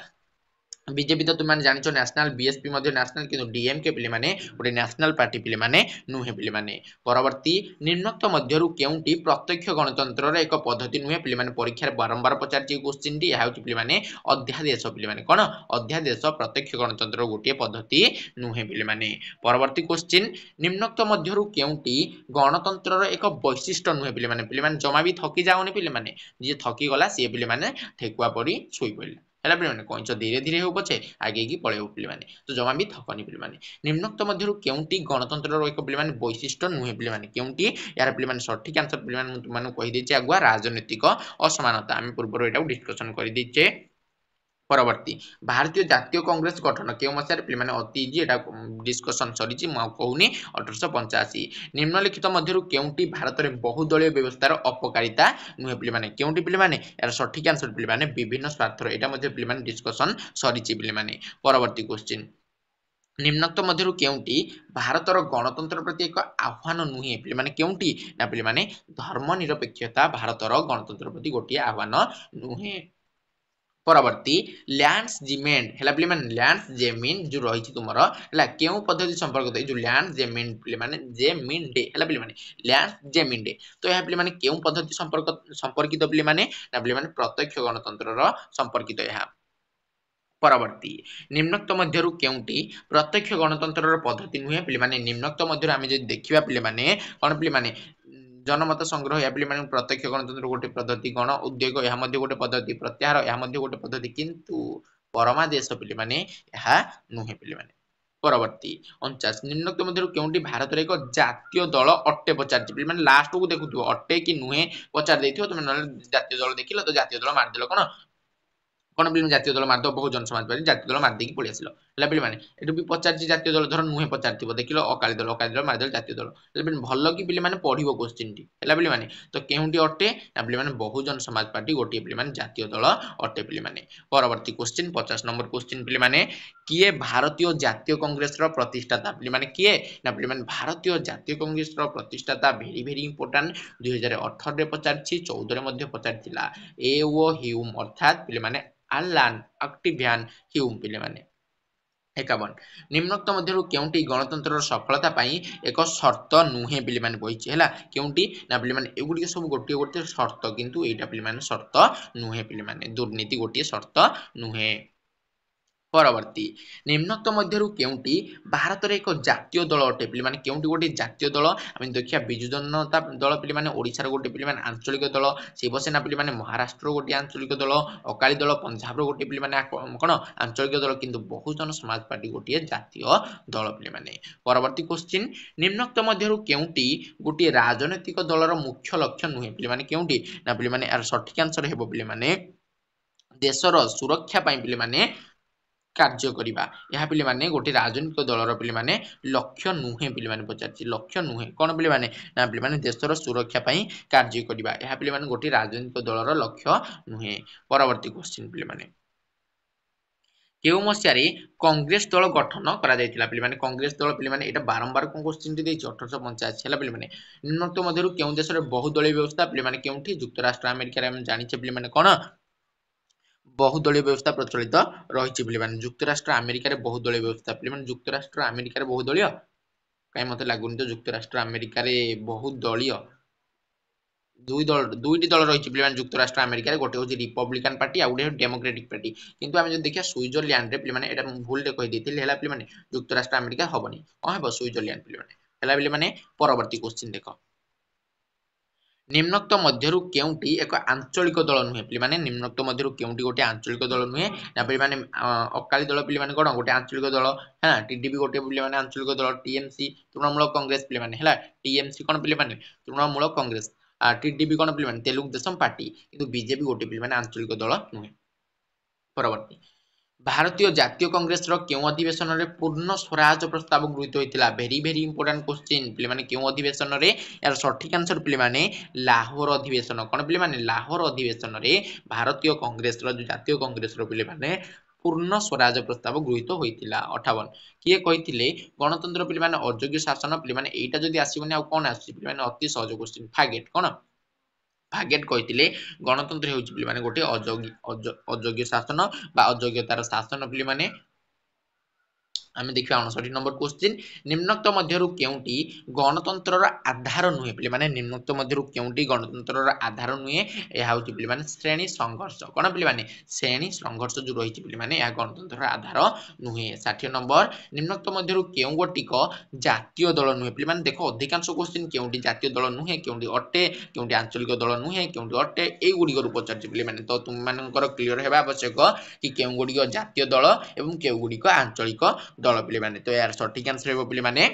बीजेपी तो तुम जानिछो नेशनल बीएसपी मध्ये नेशनल किंतु डीएमके पिले माने गोटे नेशनल पार्टी पिले माने नुहे पिले माने परवर्ती निम्नोक्त मध्यरु केउंटी प्रत्यक्ष गणतंत्र रे एक पद्धति नुहे पिले माने परीक्षा रे बारंबार पचारछि क्वेश्चन टी हाउछि पिले माने अध्यादेश पिले माने कोन अध्यादेश प्रत्यक्ष गणतंत्र गोटे पद्धति नुहे पिले माने परवर्ती क्वेश्चन निम्नोक्त मध्यरु केउंटी गणतंत्र रे एक वैशिष्ट्य नुहे पिले माने जमा भी थकी जाउनी पिले माने जे थकी गला से पिले माने ठेकुआ पड़ी सोई पड़ला है पे कईच धीरे धीरे हो पछे आगे की पलैब पे तो जमा भी थकनी पे निम्नोक्त मध्यरु केउंटी गणतंत्र एक पे वैशिष्ट्य नुहे पे केउंटी यार पे सठिक आंसर पे तुमको कहीदे आगुआ राजनीतिक असमानता आम पूर्व यहाँ डिस्कसन करदे परवर्ती भारतीय जातीय कांग्रेस गठन केउ मसिया पे अति इजी एटा डिस्कसन सरीची म कहूनी 1885 निम्नलिखित मध्यरु केउंटी भारत रे बहुदलीय व्यवस्थार अपकारिता नुहे पे केउंटी पे यार सठिक आंसर पे विभिन्न स्वार्थर एटा मध्ये पे डिस्कसन सरीची पे परवर्ती क्वेश्चन निम्नोक्त मध्यरु केउंटी भारतर गणतंत्र प्रति एक आह्वान नुहे पे केउंटी ना पे धर्मनिरपेक्षता भारतर गणतंत्र प्रति गोटे आह्वान नुहे परवर्ती लैंड्स जेमेंट हैला पिले माने लैंड्स जेमिन जो रही तुमर हैला केउ पद्धति संपर्कित जो लैंड्स जेमिन पिले माने जेमिन डे हैला पिले माने लैंड्स जेमिन डे तो यह पिले माने केउ पद्धति संपर्कित पिले माने ना पिले माने प्रत्यक्ष गणतंत्र रो संपर्कित यहा परवर्ती निम्नोक्त मध्यरु केउंटी प्रत्यक्ष गणतंत्र रो पद्धति नुहे पिले माने निम्नोक्त मध्यरु आमे जे देखिबा पिले माने कोन पिले माने जनमत संग्रह या पिले प्रत्यक्ष गणतंत्र गोटे पद्धति गण उद्योग यह गोटे पद्धति प्रत्याहार यह गोटे पद्धति किंतु परमादेश पिले नुहे पिले परवर्ती 49 निम्नोक्त मध्यरु केउंटी भारत रे एक जातीय दल अट्टे पचार पिले लास्ट को देखुथो अट्टे कि नुहे पचार देथियो तुम जातीय दल देखिलो तो जातीय दल मार देलो कोन कोन पिले जातीय दल मार दो बहुजन समाज पार्टी जातीय दल मार देकी पळि आसिलो हला पिले माने एटु भी पचारछि जातीय दल धर नुहे पचारथिबो देखिलो अकाली दल मार देल जातीय दल हला भल्लो कि पिले माने पढिबो क्वेश्चन टी हला पिले माने तो केउंटी अट्टे ना पिले माने बहुजन समाज पार्टी गोटी पिले माने जातीय दल अट्टे पिले माने परवर्ती क्वेश्चन 50 नंबर क्वेश्चन पिले माने किए भारतीय जातीय कांग्रेस रो प्रतिष्ठाता पिले माने किए ना पिले माने भारतीय जातीय कांग्रेस रो प्रतिष्ठाता भेरी इंपोर्टेंट 2018 रे पचारछि 14 रे मध्ये पचारथिला एओ ह्यूम अर्थात पिले माने आलान ऑक्टेवियन ह्यूम पिले माने 51 निम्नोक्त मध्यरु केउंटी गणतंत्र सफलता पई एक शर्त नुहे पिले माने बहिछि हैला केउंटी ना पिले माने एगुडी सब गोटे गोटे शर्त किंतु एटा पिले माने शर्त नुहे पिले माने दुर्नीति गोटे शर्त नुहे परवर्ती निम्नोक्त मध्यरु केउंटी भारत एक जातीय दल अटे पिले माने केउंटी गोटे जातीय दल आम देखिया बिजु जनता दल पिले माने ओडिशार गोटे पिले माने आंचलिक दल शिवसेना पिले माने महाराष्ट्र गोटे आंचलिक दल अकाली दल पंजाब गोटे पिले माने कोन आंचलिक दल किंतु बहुजन समाज पार्टी गोटे जातीय दल पिले माने परवर्ती क्वेश्चन निम्नोक्त मध्यरु केउंटी गोटे राजनैतिक दलर मुख्य लक्ष्य नुहे पिले माने केउंटी ना पिले माने आर सठिक आंसर हेबो पिले माने देशर सुरक्षा पई पिले माने कार्य करिबा यहा पिले माने गोटे राजनीतिक दलर पिले माने लक्ष्य नुहे पिले माने पचारछि लक्ष्य नुहे कोन पिले माने ना पिले माने देशर सुरक्षा पई कार्य करिबा यहा पिले माने गोटे राजनीतिक दलर लक्ष्य नुहे परवर्ती क्वेश्चन पिले माने केउ मसियारे कांग्रेस दल गठन करा जायतिला पिले माने कांग्रेस दल पिले माने एटा बारंबार कोन क्वेश्चन दी 1885 हला पिले माने निम्नोक्त मध्यरु केउ देशरे बहुदलीय व्यवस्था पिले माने केउठी युक्तराष्ट्र अमेरिका रे हम जानिछे पिले माने कोन बहुदलीय व्यवस्था प्रचलित रही पिले माने युक्तराष्ट्र अमेरिका रे बहुदलीय व्यवस्था पिले माने युक्तराष्ट्र अमेरिका रे बहुदलीय काई मते लागुनी तो युक्तराष्ट्र अमेरिका रे बहुदलीय दुईटी दल रही पिले माने युक्तराष्ट्र अमेरिका रे गोटे होची रिपब्लिकन पार्टी आ गोटे डेमोक्रेटिक पार्टी किंतु आमे जे देखिया स्विट्जरलैंड रे पिले माने एटा भूल रे कहि देथिले हला पिले माने युक्तराष्ट्र अमेरिका हबनी हेबो स्विट्जरलैंड पिले माने हला पिले माने परवर्ती क्वेश्चन देखो निम्नोक्त मध्यरु केउंटी एक आंचलिक दल नुहे पिले माने निम्नोक्त मध्यरु केउंटी गोटे आंचलिक दल नुहे ना पिले माने अकाली दल पिले माने कोन गोटे आंचलिक दल हा टीडीपी गोटे पिले माने आंचलिक दल टीएमसी तृणमूल कांग्रेस पिले माने हला टीएमसी कोन पिले माने तृणमूल कांग्रेस आ टीडीपी कोन पिले माने तेलुगु देशम पार्टी किंतु बीजेपी गोटे पिले माने आंचलिक दल नुहे परवर्ती भारतीय जातीय कांग्रेस रो केउ अधिवेशन रे पूर्ण स्वराज प्रस्ताव गृहीत होइतिला वेरी वेरी इंपोर्टेंट क्वेश्चन पिले माने केउ अधिवेशन रे यार सठिक आंसर पिले माने लाहौर अधिवेशन कोन पिले माने लाहौर अधिवेशन रे भारतीय कांग्रेस रो जातीय कांग्रेस रो पिले माने पूर्ण स्वराज प्रस्ताव गृहीत होइतिला 58 किए कहितिले गणतंत्र पिले माने अयोग्य शासन पिले माने एटा जदी आसीबने आ कोन आसी पिले माने अति सहज क्वेश्चन फागेट कोन फागेट कहितिले गणतंत्र हेउची पिले माने गोटे अयोग्य शासन बा अयोग्यतार शासन पिले माने आमे देखिबा 59 नंबर क्वेश्चन निम्नोक्त मध्यरु केउंटी गणतंत्रर आधार नुहे पिले माने निम्नोक्त मध्यरु केउंटी गणतंत्रर आधार नुहे एहा होची पिले माने श्रेणी संघर्ष कोन पिले माने श्रेणी संघर्ष जो रहिची पिले माने या गणतंत्रर आधार नुहे 60 नंबर निम्नोक्त मध्यरु केउ गोटिक जातीय दल नुहे पिले माने देखो अधिकांश क्वेश्चन केउंटी जातीय दल नुहे केउंटी अटे केउंटी आंचलिक दल नुहे केउंटी अटे एई गुडी को पचारची पिले माने तो तुम मानकर क्लियर हेबा आवश्यक कि केउ गुडी को जातीय दल एवं केउ गुडी को आंचलिक दल पिले माने तो यार सठिक आंसर हेबो पिले माने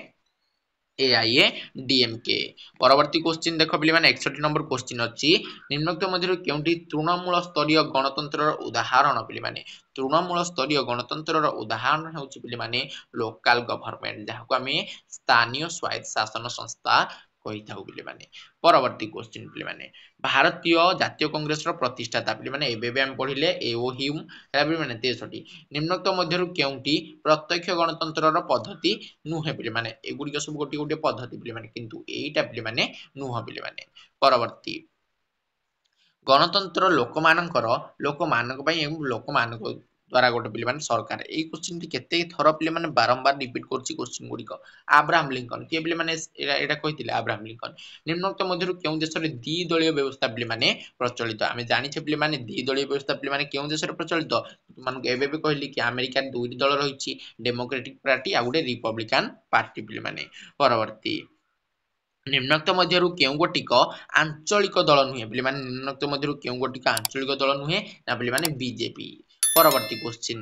एआईए डीएमके परवर्ती क्वेश्चन देखो पिले माने 61 नंबर क्वेश्चन अछि निम्नोक्त मध्यरु केउंटी तृणमूल स्तरीय गणतंत्रर उदाहरण पिले माने तृणमूल स्तरीय गणतंत्रर उदाहरण हेउची पिले माने लोकल गवर्नमेंट जाहाको हमें स्थानीय स्वायत्त शासन संस्था कहिथाउ पिले माने परवर्ती क्वेश्चन पिले माने भारतीय जातीय कांग्रेस रो प्रतिष्ठाता पिले माने एबेबे हम पढिले एओ ह्यूम हेला पिले माने 63 निम्नोक्त मध्यरु केउंटी प्रत्यक्ष गणतंत्रर पद्धति नुहे पिले माने एगुडी सब गोटी गोटी पद्धति पिले माने किंतु एईटा पिले माने नुह पिले माने परवर्ती गणतंत्र लोकमानक पई लोकमानक द्वारा गोटे पिले माने सरकार एई क्वेश्चन टी केते थरो पिले माने बारंबार रिपीट करछि क्वेश्चन गुडी को अब्राहम लिंकन के पिले माने एटा कहितिले अब्राहम लिंकन निम्नोक्त मध्यरु केउ देश रे द्वि दलीय व्यवस्था पिले माने प्रचलित आमे जानि छे पिले माने द्वि दलीय व्यवस्था पिले माने केउ देश रे प्रचलित मान एबे बे कहली कि अमेरिका दुईटी दल रहिछि डेमोक्रेटिक पार्टी आ गुडे रिपब्लिकन पार्टी पिले माने परवर्ती निम्नोक्त मध्यरु केउ गोटिक आंचलिक दल नुहे पिले माने निम्नोक्त मध्यरु केउ गोटिक आंचलिक दल नुहे ना पिले माने बीजेपी परवर्ती क्वेश्चन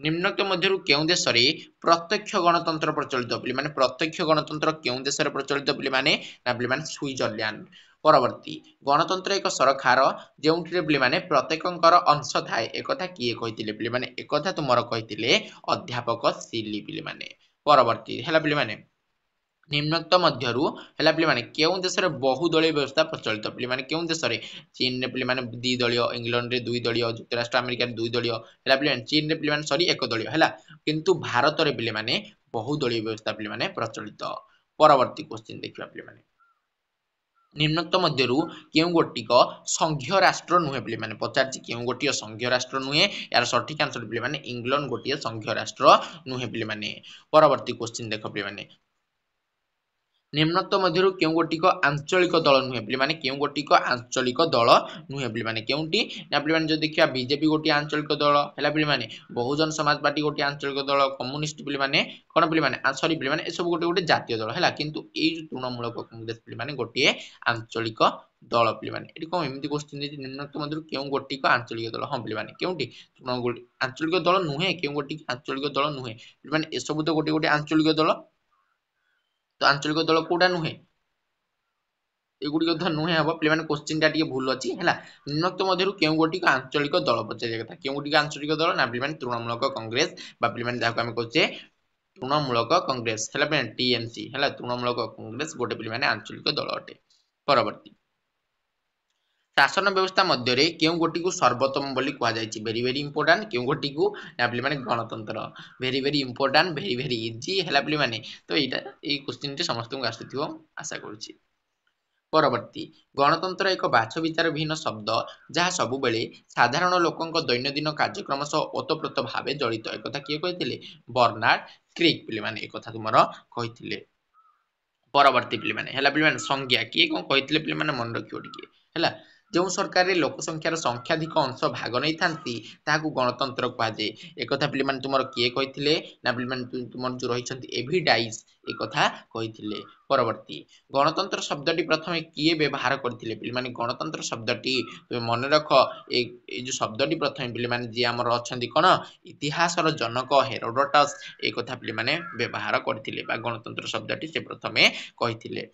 निम्नोक्त मध्यरु केउ देश रे प्रत्यक्ष गणतंत्र प्रचलित पिले माने प्रत्यक्ष गणतंत्र केउ देश रे प्रचलित पिले माने ना पिले माने स्विट्जरलैंड परवर्ती गणतंत्र एक सरकार जेउंठी पिले माने प्रत्येकंकर अंश थाए एकथा किए कहितिले पिले माने एकथा तुमर कहितिले अध्यापक सिली पिले माने परवर्ती हैला पिले माने निम्नोक्त मध्यरु हैला पिले माने केउ देश रे बहुदलीय व्यवस्था प्रचलित पिले माने केउ देश रे चीन रे पिले माने द्वि दलीय इंग्लैंड रे द्वि दलीय युक्तराष्ट्र अमेरिका रे द्वि दलीय हैला पिले माने चीन रे पिले माने सॉरी एक दलीय हैला किंतु भारत रे पिले माने बहुदलीय व्यवस्था पिले माने प्रचलित परवर्ती क्वेश्चन देखिबा पिले माने निम्नोक्त मध्यरु केउ गोटिक संघीय राष्ट्र नुहे पिले माने पचारछि केउ गोटिय संघीय राष्ट्र नुहे यार सठिक आंसर पिले माने इंग्लैंड गोटिय संघीय राष्ट्र नुहे पिले माने परवर्ती क्वेश्चन देखो पिले माने निम्नोक्त मध्यरु केउ गोटिक आंचलिक दल नुहे पिले माने केउ गोटिक आंचलिक दल नुहे पिले माने केउटी ना पिले माने जो देखिया बीजेपी गोटी आंचलिक दल हैला पिले माने बहुजन समाज पार्टी गोटी आंचलिक दल कम्युनिस्ट पिले माने कोन पिले माने सॉरी पिले माने ए सब गोटे गोटे जातीय दल हैला किंतु ए जो तृणमूल कांग्रेस पिले माने गोटी आंचलिक दल पिले माने एटी कोन एमिति क्वेश्चन दे निम्नोक्त मध्यरु केउ गोटिक आंचलिक दल हम पिले माने केउटी तृणमूल आंचलिक दल नुहे केउ गोटी आंचलिक दल नुहे पिले माने ए सब तो गोटे गोटे आंचलिक दल तो आंचलिक दल कोडा नुहे एगुडी कथा नुहे हबो पिले माने क्वेश्चन टा टिके भूल अछि हैला निम्नोक्त मध्यरु केउ गोटी आंचलिक दल पचारिया कथा केउ गोटी आंचलिक दल ना पिले माने तृणमूल कांग्रेस बा पिले माने जाको हम कहचे तृणमूल कांग्रेस हैला पिले टीएमसी हैला तृणमूल कांग्रेस गोटे पिले माने आंचलिक दल अटे परवर्ती शासन व्यवस्था मध्य केउ गोटी को सर्वोत्तम बोली कहा जायछि वेरी वेरी इंपोर्टेंट केउ गोटी को ना पिले माने गणतंत्र very very important very very easy हैला पिले माने तो एटा ए क्वेश्चन टे समस्त को आसीथिबो आशा करूछि परवर्ती गणतंत्र एक बाछ विचार भिन्न शब्द जहाँ सबु बेले साधारण लोकंक दैनंदिन कार्यक्रम सह ओतप्रोत भावे जड़ित एक कथा किए कहिथिले बर्नार्ड क्रिक पिले माने एक कथा तुमरो कहिथिले परवर्ती पिले माने हैला पिले माने संज्ञा किए कोन कहिथिले पिले माने मन रखियो टिके हैला जो सरकार लोक संख्यार संख्याधिक अंश भाग नहीं थांती ताकू गणतंत्र कहा जाए एक कथा पिले माने तुमरो किए कहिथिले ना पिले माने तुमर जो रहिसंती एभि डाइस एक कथा कहिथिले परवर्ती गणतंत्र शब्दटी प्रथमे किए व्यवहार करथिले पिले माने गणतंत्र शब्दटी तुम मन रख ए जो शब्दटी प्रथमे पिले माने जे हमर अछंती कोन इतिहासर जनक हेरोडोटस एक कथा पिले माने व्यवहार करथिले बा गणतंत्र शब्दटी से प्रथमे कहिथिले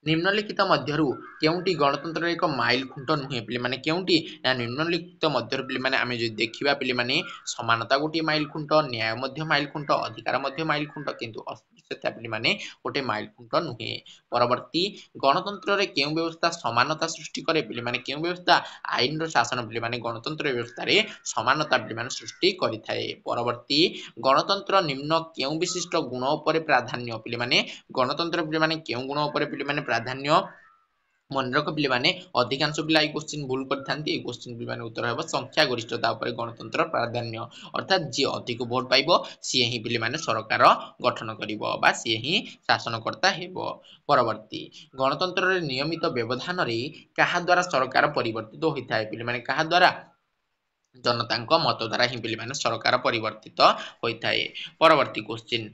निम्नलिखित मध्यरु केउंटी गणतंत्र एक माइल खुंट नुहे पिले माने केउंटी ना निम्नलिखित मध्यरु पिले माने आमे जे देखिबा पिले माने समानता गोटी माइल खुंट न्याय मध्य माइल खुंट अधिकार मध्य माइल खुंट किंतु अस्पृश्यता पिले माने गोटे माइल खुंट नुहे परवर्ती गणतंत्र रे केउ व्यवस्था समानता सृष्टि करे पिले माने केउ व्यवस्था आईन रो शासन पिले माने गणतंत्र व्यवस्था रे समानता पिले माने सृष्टि करि थाए परवर्ती गणतंत्र निम्न केउ विशिष्ट गुण उपरे प्राधान्य पिले माने गणतंत्र पिले माने केउ गुण उपरे पिले माने प्राधान्य मन रख पिले माने अधिकांश पिला ए क्वेश्चन भूल करथांती ए क्वेश्चन पिले माने उत्तर हेबो संख्या गरिष्ठता ऊपर गणतंत्र प्राधान्य अर्थात जे अधिक वोट पाइबो सी ही पिले माने सरकार गठन करिवो बा सी ही शासनकर्ता हेबो परवर्ती गणतंत्र रे नियमित व्यवधान रे कहा द्वारा सरकार परिवर्तित होइथाय पिले माने कहा द्वारा जनतांक मत द्वारा ही पिले माने सरकार परिवर्तित होइथाय परवर्ती क्वेश्चन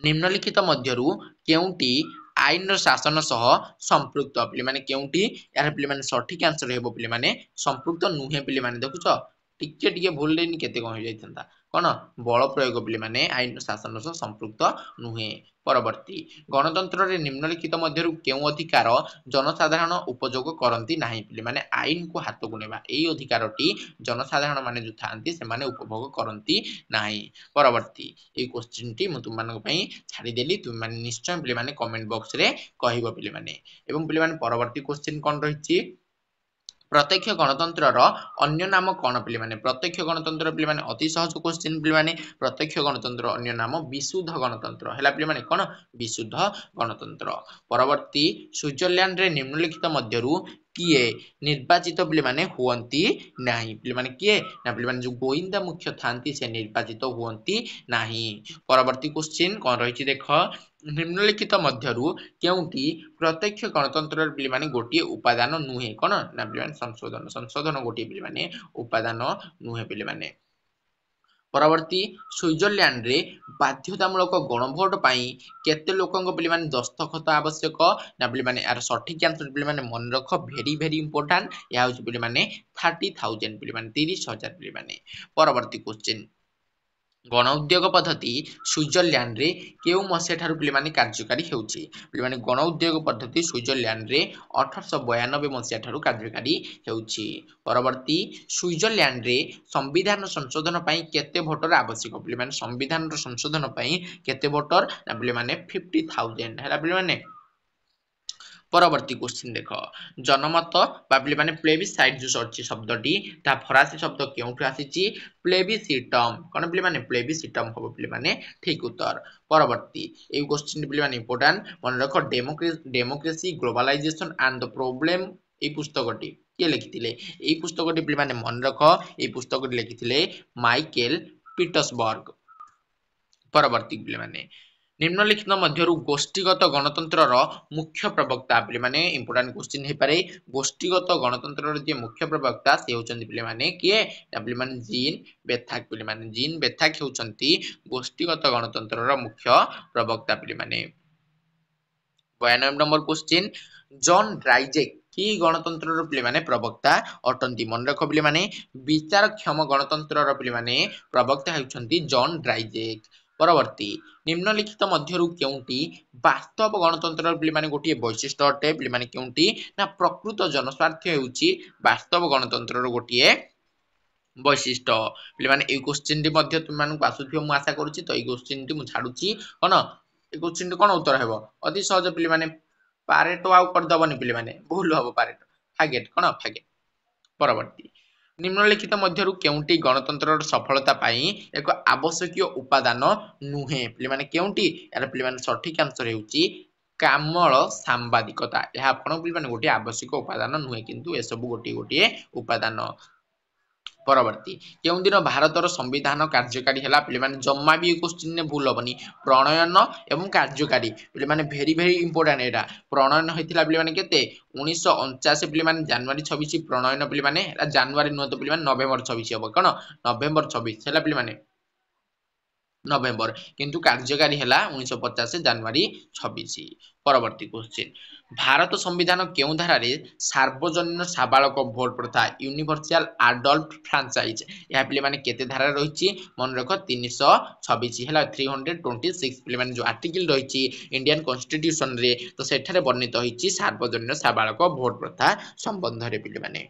निम्नलिखित मध्यरु केउंटी आईन शासन सह संपृक्त पिले माने केउंटी यार पिले माने सठिक आंसर हेबो पिले माने संपृक्त नुहे पिले माने देखुछ टिके टिके भूल लेनी केते कोन हो जाइथंता कोन बल प्रयोग पिले माने आईन शासन सह संपृक्त नुहे परवर्ती गणतंत्र रे निम्नलिखित मध्यरु केउ अधिकार जनसाधारण उपयोग करंती नाही पिले माने आईन को हाथ गुनेबा एई अधिकारटी जनसाधारण माने जो थांती से माने उपभोग करंती नाही परवर्ती ए क्वेश्चन टी मु तुम मानक पई छाडी देली तुम माने निश्चय पिले माने कमेंट बॉक्स रे कहिबो पिले माने एवं पिले माने परवर्ती क्वेश्चन कोन रहिछि प्रत्यक्ष गणतंत्र रो अन्य नाम कोन पिले माने प्रत्यक्ष गणतंत्र पिले माने अति सहज क्वेश्चन पिले माने प्रत्यक्ष गणतंत्र अन्य नाम विशुद्ध गणतंत्र हैला पिले माने कोन विशुद्ध गणतंत्र परवर्ती स्विट्जरलैंड रे निम्नलिखित मध्यरु किए निर्वाचित पिले माने हुअंती नाही पिले माने किए ना पिले माने जो गोइंदा मुख्य थांती से निर्वाचित हुअंती नाही परवर्ती क्वेश्चन कोन रहिछि देखो निम्नलिखित मध्यरु केउंटी प्रत्यक्ष गणतंत्र पिले माने गोटी उपादान नुहे कोन ना पिले माने संशोधन संशोधन गोटी पिले माने उपादान नुहे पिले माने परवर्ती स्विट्जरलैंड रे बाध्यतामूलक गणभोट पाई केते लोकंग पिले माने दस्तखत आवश्यक ना पिले माने यार सठिक आंसर पिले माने मन रख वेरी वेरी इंपोर्टेंट या होची पिले माने 30,000 पिले माने 30,000 पिले माने परवर्ती क्वेश्चन गण उद्योग पद्धति स्विट्जरलैंड रे केउ मसे ठारु पिले माने कार्यकारी हेउची पिले माने गण उद्योग पद्धति स्विट्जरलैंड रे 1892 मसिया ठारु कार्यकारी हेउची परवर्ती स्विट्जरलैंड रे संविधान संशोधन पई केते वोटर आवश्यक पिले माने संविधान रो संशोधन पई केते वोटर ना पिले माने 50,000 हैला पिले माने परवर्ती क्वेश्चन देख जनमत बाबली माने प्लेबिसाइट जो सरची शब्दटी ता फरासी शब्द केउठु आसीची प्लेबिसिटम कोन पिले माने प्लेबिसिटम हो पिले माने ठीक उत्तर परवर्ती ए क्वेश्चन पिले माने इंपोर्टेंट मन रख democracy globalization and the problem ए पुस्तकटी के लिखिथिले ए पुस्तकटी पिले माने मन रख ए पुस्तकटी लिखिथिले माइकेल पीटर्सबर्ग परवर्ती पिले माने निम्नलिखित मध्यरु गोष्ठीगत गणतंत्रर मुख्य प्रवक्ता पिले माने इंपोर्टेंट क्वेश्चन हे पारे गोष्ठीगत गणतंत्रर जे मुख्य प्रवक्ता से होचंती पिले माने किए पिले माने जीन बेथाक पिले माने जीन बेथाक होचंती गोष्ठीगत गणतंत्रर मुख्य प्रवक्ता पिले माने 92 नंबर क्वेश्चन जॉन ड्राइजेक कि गणतंत्रर पिले माने प्रवक्ता अटंती मन रख पिले माने विचारक्षम गणतंत्रर पिले माने प्रवक्ता हेउचंती जॉन ड्राइजेक परवर्ती निम्नलिखित मध्यरु केउंटी वास्तव गणतंत्र पिले माने गोटिए वैशिष्ट्य अटे पिले माने केउंटी ना प्रकृत जनस्वार्थ हेउची वास्तव गणतंत्रर गोटिए वैशिष्ट्य पिले माने ए क्वेश्चन टी मध्य तुम मानकु आसुथियो मु आशा करूची तो ए क्वेश्चन टी मु छाडुची कोन ए क्वेश्चन टी कोन उत्तर हेबो अति सहज पिले माने पारेटो आउ कर दबनी पिले माने भूल हबो पारेटो फागेट कोन फागेट परवर्ती निम्नलिखित मध्यरु केउंटी गणतंत्रर सफलता पाई एक आवश्यकीय उपादान नुहे पिले माने केउंटी यार पिले माने सठिक आंसर हेउची कामल सांबादिकता यह आपण पिले माने गोटे आवश्यक उपादान नुहे किंतु ए सब गोटे गोटे उपादान परवर्ती केउं दिन भारतर संविधान कार्यकारी हला पिले माने जम्मा भी क्वेश्चन ने भूल हबनी प्रणयन एवं कार्यकारी पिले माने भेरी भेरी इंपोर्टेंट एटा प्रणयन हेतिला पिले माने केते 1949 पिले माने जनवरी 26 प्रणयन पिले माने जनवरी नुह तो पिले माने नवेम्बर 26 हबो कोन नवेम्बर 26 हला पिले माने नवेम्बर किंतु कार्यकारी हला 1950 जनवरी 26 परवर्ती क्वेश्चन भारत संविधान केउ धारा रे सार्वजनीन साबालक भोट प्रथा यूनिवर्सल एडल्ट फ्रांचाइज या पिले माने केते धारा रहिछि मन रख 326 हला 326 पिले माने जो आर्टिकल रहिछि इंडियन कॉन्स्टिट्यूशन रे तो सेठारे वर्णित होइछि सार्वजनीन साबालक भोट प्रथा संबंध रे पिले माने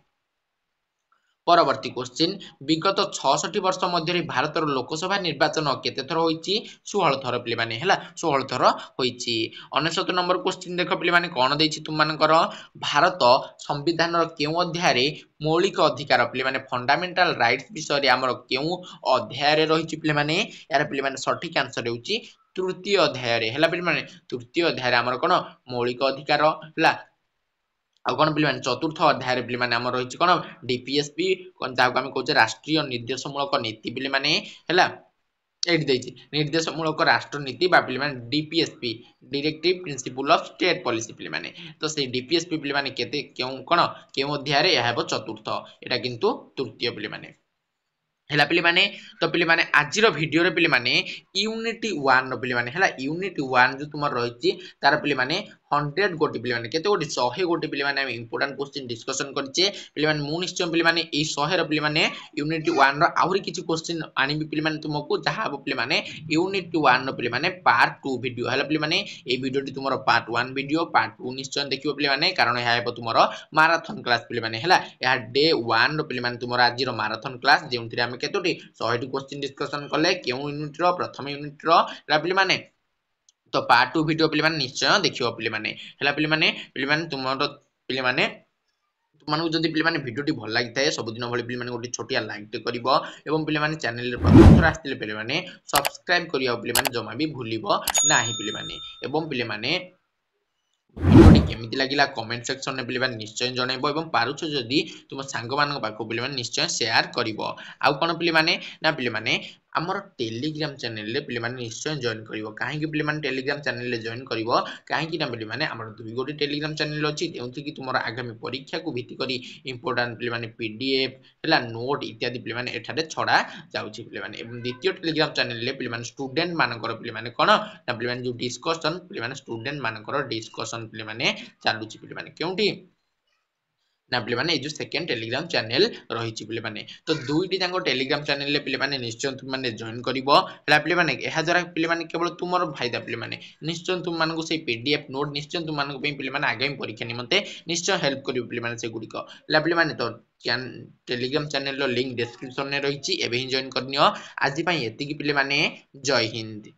परवर्ती क्वेश्चन विगत 66 वर्ष मध्य भारत लोकसभा निर्वाचन केते थर होइछि 16 थर पिले माने हला 16 थर होइछि 69 नंबर क्वेश्चन देख पिले माने कोन दैछि तुम मानकर भारत संविधान रो केउ अध्याय रे मौलिक अधिकार पिले माने फंडामेंटल राइट्स विषय रे हमर केउ अध्याय रे रहिछि पिले माने यार पिले माने सठिक आंसर हेउछि तृतीय अध्याय रे हला पिले माने तृतीय अध्याय रे हमर कोन मौलिक अधिकार हला आ कोन पिले माने चतुर्थ अध्याय रे पिले माने हमर रहिछि कोन डीपीएसपी कोन जाको हम कहउछ राष्ट्रीय निर्देशमूलक नीति पिले माने हला एड दैछि निर्देशमूलक राष्ट्र नीति बा पिले माने DPSP directive principle of state policy पिले माने तो से डीपीएसपी पिले माने केते केउ अध्याय रे यह हेबो चतुर्थ एटा किंतु तृतीय पिले माने हला पिले माने तो पिले माने आज रो वीडियो रे पिले माने यूनिटी 1 रो पिले माने हला यूनिटी 1 जो तुमर रहिछि तार पिले माने 100 गोटी पिले माने केते गोटी 100 गोटी पिले माने हम इंपोर्टेंट क्वेश्चन डिस्कशन करछे पिले माने मु निश्चय पिले माने ए 100 रो पिले माने यूनिटी 1 रो आहुरी किछि क्वेश्चन आनिबि पिले माने तुमको जहा हबो पिले माने यूनिटी 1 रो पिले माने पार्ट 2 वीडियो हला पिले माने ए वीडियोटी तुमरो पार्ट 1 वीडियो पार्ट 2 निश्चय देखिबो पिले माने कारण या हेबो तुमरो मैराथन क्लास पिले माने हला या डे 1 रो पिले माने तुमरो आज रो मैराथन क्लास जेउंथिरे हम केतोटी 100 टी क्वेश्चन डिस्कशन कले केउ यूनिट रो प्रथम यूनिट रो पिले माने तो पार्ट 2 वीडियो पिले माने निश्चय देखियो पिले माने हला पिले माने तुमरो पिले माने तुमनको जदि पिले माने वीडियोटी भल लागिथाय सब दिन भली पिले माने गोटी छोटिया लाइक टे करिवो एवं पिले माने चैनल रे प्रथम थर आस्तिले पिले माने सब्सक्राइब करियो पिले माने जमा भी भूलिबो नाही पिले माने एवं पिले माने वीडियोटी केमिति लागिला कमेंट सेक्शन में पिले माने निश्चय जणाइबो एवं पारुछ जदि तुम सांग मानक पाखो पिले माने निश्चय शेयर करिवो आ कोन पिले माने ना पिले माने हमर टेलीग्राम चैनल रे पिले माने निश्चय जॉइन करिवो काहे कि पिले माने टेलीग्राम चैनल रे जॉइन करिवो काहे कि ना पिले माने हमर दुई गोटी टेलीग्राम चैनल अछि जेउथि कि तुमर आगामी परीक्षा को भित्ति करी इंपोर्टेंट पिले माने पीडीएफ हला नोट इत्यादि पिले माने एठारे छडा जाउछि पिले माने एवं द्वितीय टेलीग्राम चैनल रे पिले माने स्टूडेंट मानकर पिले माने कोन ना पिले माने जो डिस्कशन पिले माने स्टूडेंट मानकर डिस्कशन पिले माने चालुछि पिले माने केउंटी ना पिले माने ए जो सेकंड टेलीग्राम चैनल रहिछि पिले माने तो दुईटी जांको टेलीग्राम चैनल ले पिले माने निश्चय तुम माने जॉइन करिवो हला पिले माने एहा जरा पिले माने केवल तुमर फायदा पिले माने निश्चय तुम मानको से पीडीएफ नोट निश्चय तुम मानको पे पिले माने आगामी परीक्षा निमंते निश्चय हेल्प करिवो पिले माने से गुडी को हला पिले माने तो टेलीग्राम चैनल रो लिंक डिस्क्रिप्शन में रहिछि एबे ही जॉइन करनियो आज पई एतिकी पिले माने जय हिंद।